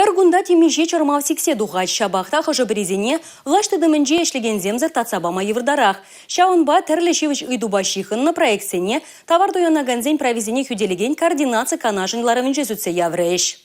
Каргунда темеше чармав сиксе духач шабахта хожа березине влашты дымынже эшлеген земзер татсабама еврдарах. Шаунба терлешевич уйдубашихын на проекцине товар доянаганзен провизине хюделеген координация канашынларывынже зүтсе явреш.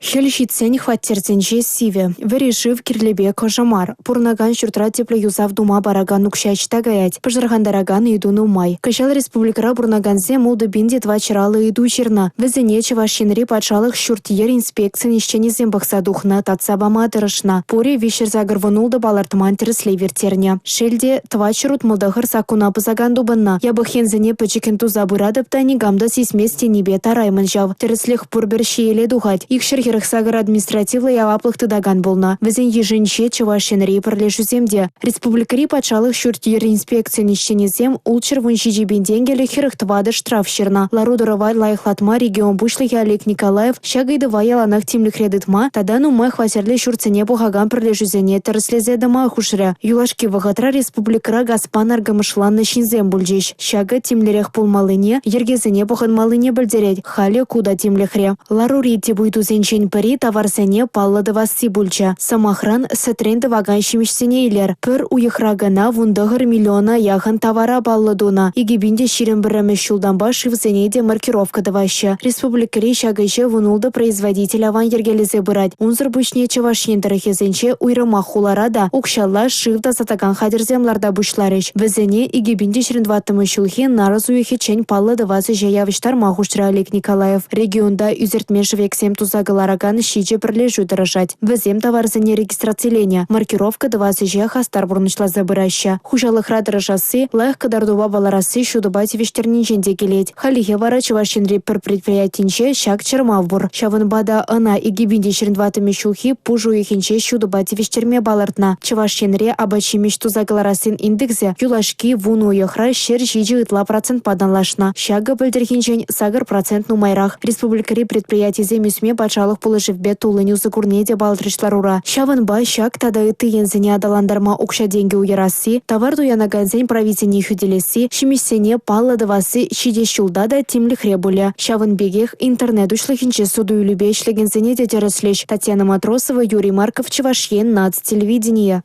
Хелщицень хваттерценче сиве. Верешив кирлебе кожамар. Пурнаган шуртра тепле юзав дума бараган нукшач тагаять. Пожаргандараган иду нумай. Кашал республикара пурнаганзе молды бинде два чаралы иду черна. Везене чевашинри патшалых шуртьер инспекцин ищени зембахса духна татсабама дырышна. Пури вишер загарванулда балартман тереслей вертерня. Шельде твачерут молдахар сакуна пазаган дубанна. Ябахензене пачекенту забырадыптани гамда сисмести небе тарайманжав. Тереслих пурберщиеле духать. Их Сагар административлы яваплых тыдаган болна. Везен еженче чевашенри парлешу земде. Республикари патшалых шуртьер инспекция нищенезем улчер вуншиджи бенденгеле херахтвады штраф щерна. Ларудоровай лайхлатма регион бушлыхи Олег Николаев щагайды ваяланах тимлих редытма тадану май хвасерле шурцене бухаган парлешу зене тереслезе дома хушря. Юлашки вагатра республикара гаспан аргамышланны шинзем бульжиш. Щага тимлерех пулмалыне ергезене буханмалыне бальдерет. Хале куда тимлехре. Ларури тибуйду зенчен пари товарсене паллады васси бульча. Самохран сатренды ваганшимишсене илер. Пір уйхрагана вундагыр миллиона яхан товара балладуна. Игибинде ширен бірімі шулданба шивзенеде маркировка даваща. Республикари шагайше вунулды производитель аван ергелезе бырать. Унзыр бучне чевашен тарахезенче уйрыма хуларада укшалла шивда сатаган хадерземларда бушларыш. Везене игибинде ширен дваттымы шулхи нараз уйхи чень паллады вазы жаявыштар махуштра Олег Николаев. Регионда үзертмен швексем тузагылар Араган щиче прилежу дорожать. Везем товарзене регистрацилене. Маркировка 20 хастар бурнышла забыраща. Хужалых радорожасы, лайх кадардува баларасы шудубать вештернинченде келеть. Халихе вара чевашенри пір предприятинче щак чермавбур. Шаванбада ана и гибинде шерендватыми шулхи пужу ихинче шудубать вештерме балартна. Чевашенри абачи мечту загаларасын индексе юлашки вуну йохра щер жиджи ытла процент паданлашна. Щага бельдерхинчен сагар процент нумайрах. Республикари предприятие земесме патшалых пулышевбе тулыню закурнеде балдырышларура. Шаванба щак тада ыты ензене адаландарма укша деньги уярасы, товар дуянаганзен провизине хюделеси, шимисене паллады васы шиде шулдада тимлих ребуля. Шаванбегех интернет ушлыхинче суду любе ишлегензене детереслеш. Татьяна Матросова, Юрий Марков, Чевашьен, НАЦ телевидение.